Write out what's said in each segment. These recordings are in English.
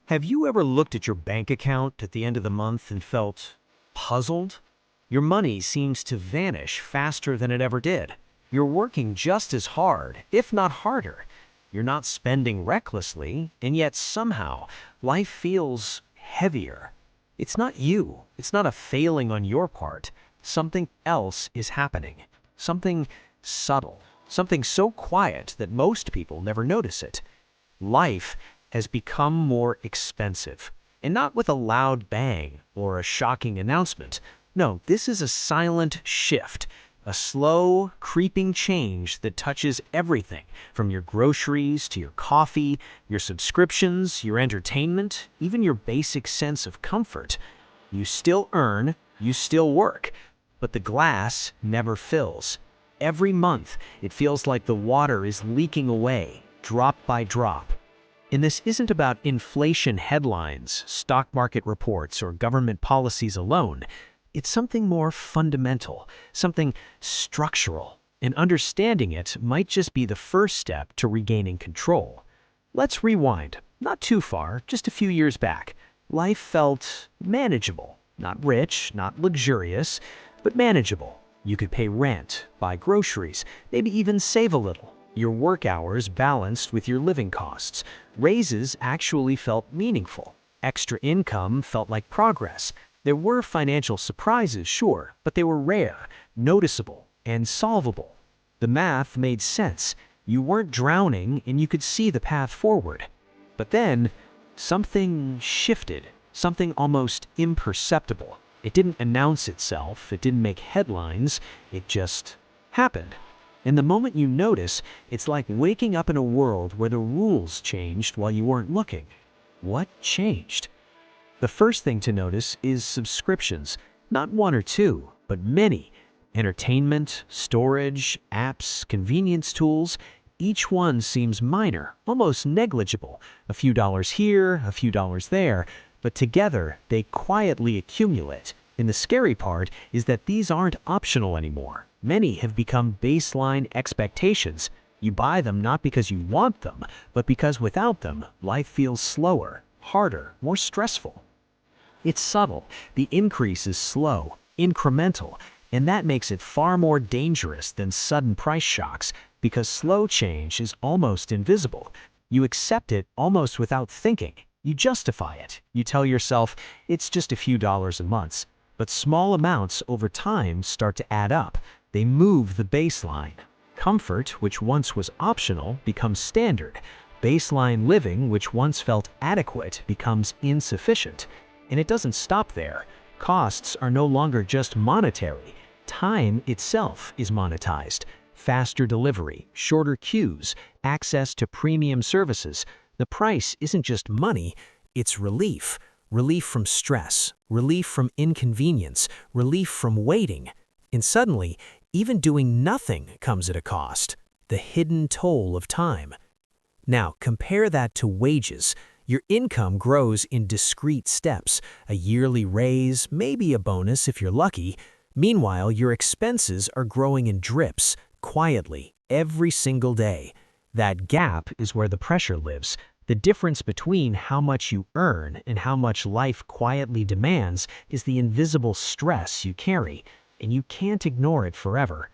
Have you ever looked at your bank account at the end of the month and felt puzzled? Your money seems to vanish faster than it ever did. You're working just as hard, if not harder. You're not spending recklessly, and yet somehow life feels heavier. It's not you. It's not a failing on your part. Something else is happening. Something subtle. Something so quiet that most people never notice it. Life has become more expensive, and not with a loud bang or a shocking announcement. No, this is a silent shift, a slow, creeping change that touches everything from your groceries to your coffee, your subscriptions, your entertainment, even your basic sense of comfort. You still earn, you still work, but the glass never fills. Every month, it feels like the water is leaking away, drop by drop. And this isn't about inflation headlines, stock market reports, or government policies alone. It's something more fundamental, something structural. And understanding it might just be the first step to regaining control. Let's rewind, not too far, just a few years back. Life felt manageable. Not rich, not luxurious, but manageable. You could pay rent, buy groceries, maybe even save a little. Your work hours balanced with your living costs. Raises actually felt meaningful. Extra income felt like progress. There were financial surprises, sure, but they were rare, noticeable, and solvable. The math made sense. You weren't drowning, and you could see the path forward. But then, something shifted, something almost imperceptible. It didn't announce itself, it didn't make headlines, it just happened. And the moment you notice, it's like waking up in a world where the rules changed while you weren't looking. What changed? The first thing to notice is subscriptions. Not one or two, but many. Entertainment, storage, apps, convenience tools. Each one seems minor, almost negligible. A few dollars here, a few dollars there. But together, they quietly accumulate. And the scary part is that these aren't optional anymore. Many have become baseline expectations. You buy them not because you want them, but because without them, life feels slower, harder, more stressful. It's subtle. The increase is slow, incremental, and that makes it far more dangerous than sudden price shocks because slow change is almost invisible. You accept it almost without thinking. You justify it. You tell yourself, it's just a few dollars a month. But small amounts over time start to add up. They move the baseline. Comfort, which once was optional, becomes standard. Baseline living, which once felt adequate, becomes insufficient. And it doesn't stop there. Costs are no longer just monetary. Time itself is monetized. Faster delivery, shorter queues, access to premium services. The price isn't just money, it's relief. Relief from stress, relief from inconvenience, relief from waiting. And suddenly, even doing nothing comes at a cost, the hidden toll of time. Now, compare that to wages. Your income grows in discrete steps, a yearly raise, maybe a bonus if you're lucky. Meanwhile, your expenses are growing in drips, quietly, every single day. That gap is where the pressure lives. The difference between how much you earn and how much life quietly demands is the invisible stress you carry, and you can't ignore it forever.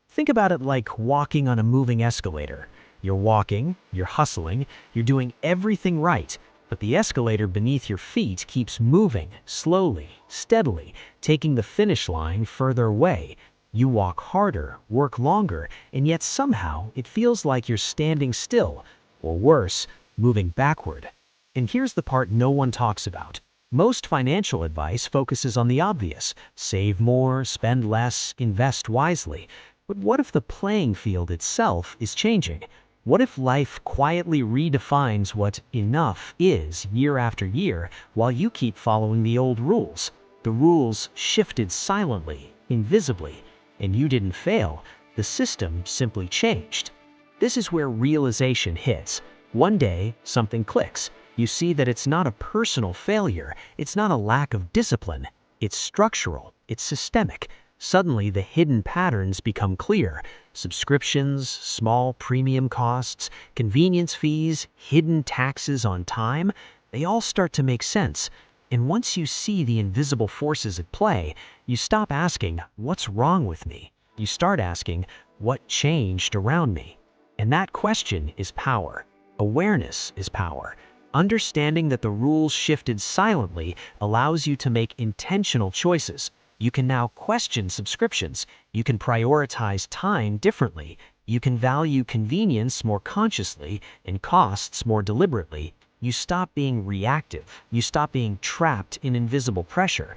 Think about it like walking on a moving escalator. You're walking, you're hustling, you're doing everything right, but the escalator beneath your feet keeps moving, slowly, steadily, taking the finish line further away. You walk harder, work longer, and yet somehow it feels like you're standing still, or worse, moving backward. And here's the part no one talks about. Most financial advice focuses on the obvious: save more, spend less, invest wisely. But what if the playing field itself is changing? What if life quietly redefines what enough is year after year while you keep following the old rules? The rules shifted silently, invisibly, and you didn't fail. The system simply changed. This is where realization hits. One day, something clicks. You see that it's not a personal failure, it's not a lack of discipline. It's structural, it's systemic. Suddenly, the hidden patterns become clear. Subscriptions, small premium costs, convenience fees, hidden taxes on time. They all start to make sense. And once you see the invisible forces at play, you stop asking, what's wrong with me? You start asking, what changed around me? And that question is power. Awareness is power. Understanding that the rules shifted silently allows you to make intentional choices. You can now question subscriptions. You can prioritize time differently. You can value convenience more consciously and costs more deliberately. You stop being reactive. You stop being trapped in invisible pressure.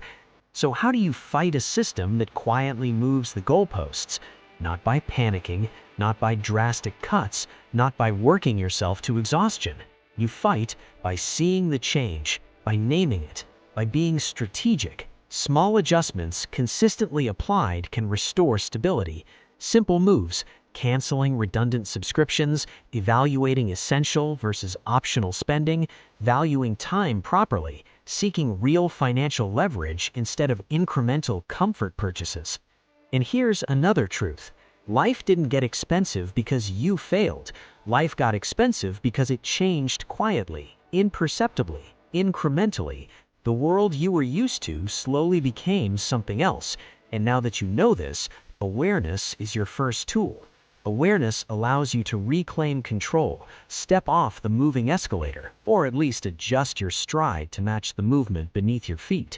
So how do you fight a system that quietly moves the goalposts? Not by panicking, not by drastic cuts, not by working yourself to exhaustion. You fight by seeing the change, by naming it, by being strategic. Small adjustments consistently applied can restore stability. Simple moves, canceling redundant subscriptions, evaluating essential versus optional spending, valuing time properly, seeking real financial leverage instead of incremental comfort purchases. And here's another truth. Life didn't get expensive because you failed. Life got expensive because it changed quietly, imperceptibly, incrementally. The world you were used to slowly became something else. And now that you know this, awareness is your first tool. Awareness allows you to reclaim control, step off the moving escalator, or at least adjust your stride to match the movement beneath your feet.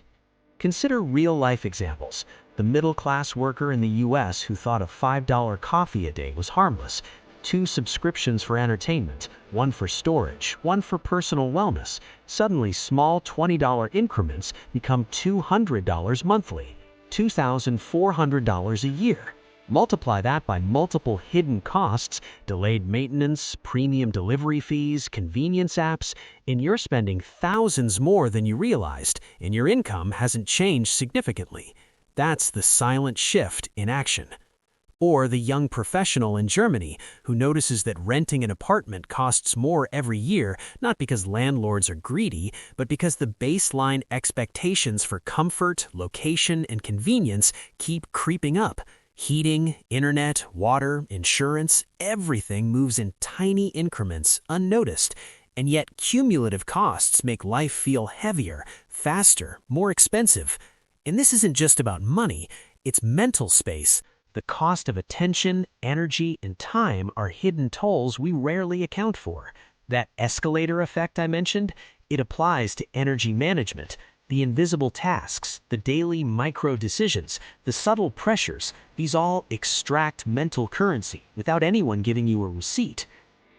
Consider real-life examples. The middle-class worker in the US who thought a $5 coffee a day was harmless. 2 subscriptions for entertainment, 1 for storage, 1 for personal wellness. Suddenly, small $20 increments become $200 monthly, $2,400 a year. Multiply that by multiple hidden costs, delayed maintenance, premium delivery fees, convenience apps, and you're spending thousands more than you realized, and your income hasn't changed significantly. That's the silent shift in action. Or the young professional in Germany who notices that renting an apartment costs more every year, not because landlords are greedy, but because the baseline expectations for comfort, location, and convenience keep creeping up. Heating, internet, water, insurance, everything moves in tiny increments, unnoticed. And yet cumulative costs make life feel heavier, faster, more expensive. And this isn't just about money, it's mental space. The cost of attention, energy, and time are hidden tolls we rarely account for. That escalator effect I mentioned, it applies to energy management. The invisible tasks, the daily micro decisions, the subtle pressures, these all extract mental currency without anyone giving you a receipt.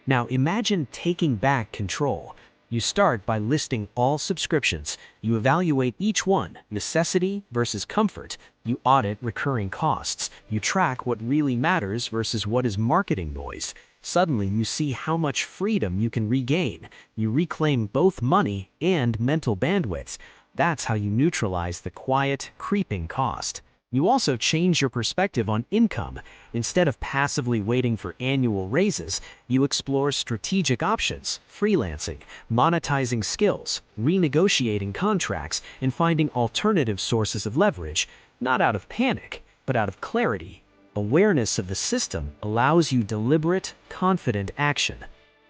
Now imagine taking back control. You start by listing all subscriptions. You evaluate each one, necessity versus comfort. You audit recurring costs. You track what really matters versus what is marketing noise. Suddenly, you see how much freedom you can regain. You reclaim both money and mental bandwidth. That's how you neutralize the quiet, creeping cost. You also change your perspective on income. Instead of passively waiting for annual raises, you explore strategic options, freelancing, monetizing skills, renegotiating contracts, and finding alternative sources of leverage, not out of panic, but out of clarity. Awareness of the system allows you deliberate, confident action.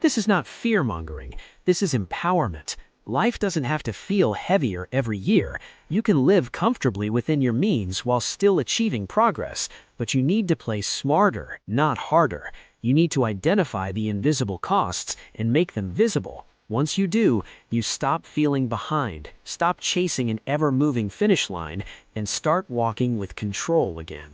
This is not fear-mongering. This is empowerment. Life doesn't have to feel heavier every year. You can live comfortably within your means while still achieving progress, but you need to play smarter, not harder. You need to identify the invisible costs and make them visible. Once you do, you stop feeling behind, stop chasing an ever-moving finish line, and start walking with control again.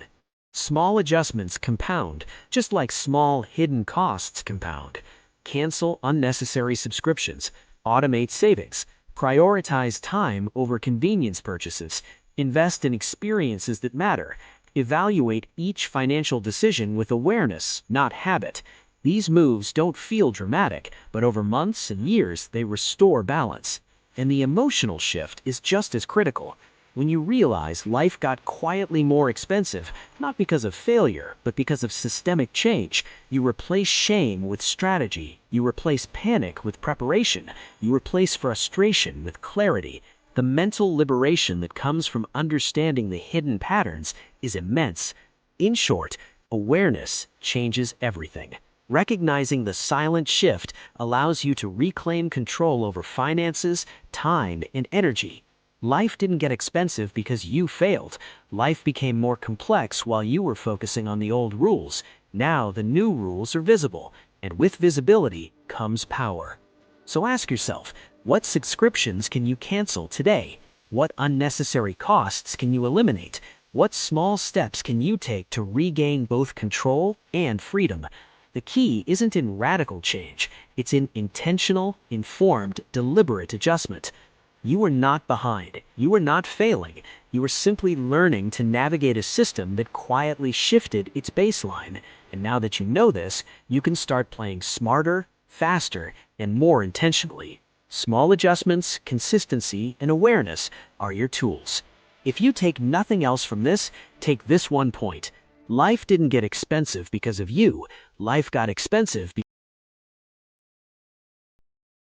Small adjustments compound, just like small hidden costs compound. Cancel unnecessary subscriptions. Automate savings, prioritize time over convenience purchases, invest in experiences that matter, evaluate each financial decision with awareness, not habit. These moves don't feel dramatic, but over months and years they restore balance. And the emotional shift is just as critical. When you realize life got quietly more expensive, not because of failure, but because of systemic change, you replace shame with strategy, you replace panic with preparation, you replace frustration with clarity. The mental liberation that comes from understanding the hidden patterns is immense. In short, awareness changes everything. Recognizing the silent shift allows you to reclaim control over finances, time, and energy. Life didn't get expensive because you failed. Life became more complex while you were focusing on the old rules. Now the new rules are visible, and with visibility comes power. So ask yourself, what subscriptions can you cancel today? What unnecessary costs can you eliminate? What small steps can you take to regain both control and freedom? The key isn't in radical change, it's in intentional, informed, deliberate adjustment. You are not behind, you are not failing, you are simply learning to navigate a system that quietly shifted its baseline. And now that you know this, you can start playing smarter, faster, and more intentionally. Small adjustments, consistency, and awareness are your tools. If you take nothing else from this, take this one point. Life didn't get expensive because of you. Life got expensive